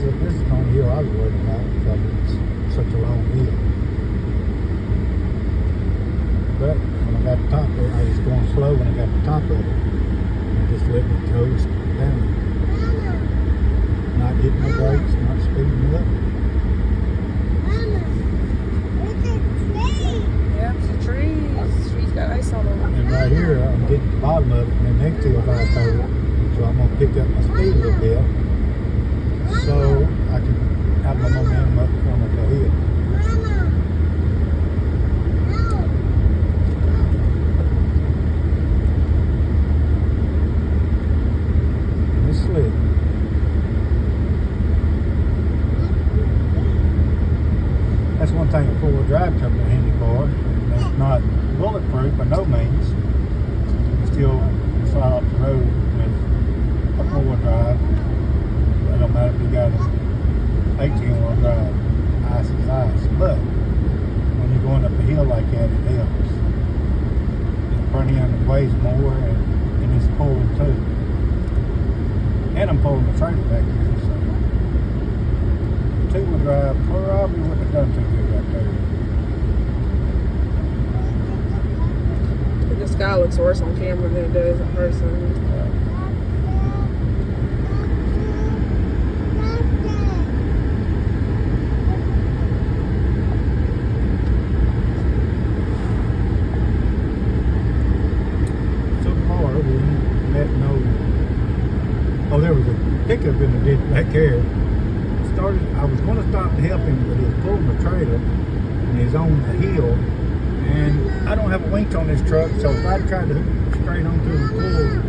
this is the only hill I was worried about because it's such a long hill. But when I got to the top of it, I was going slow when I got to the top of it. And just let me coast down. Not hitting my brakes, not speeding up. Yep, it's a tree. The tree's got ice on them. And right here, I'm getting to the bottom of it, and the next hill's ice over. So I'm going to pick up my speed a little bit so I can have my momentum up going up the hill. And it's slick. That's one thing a four-wheel drive comes in handy for. And it's not bulletproof by no means. You can still fly off the road with a four-wheel drive. It don't matter if you got an 18-wheel drive. Ice is ice. But when you're going up a hill like that, it helps. The front end weighs more and it's pulling too. And I'm pulling the trailer back here. So two-wheel drive probably wouldn't have done too good right there. The sky looks worse on camera than it does in person. So far, we met no. Oh, there was a pickup in the ditch back there. I was going to stop to help him, but he was pulling the trailer and he's on the hill. And I don't have a winch on this truck, so if I tried to hook straight onto the pull,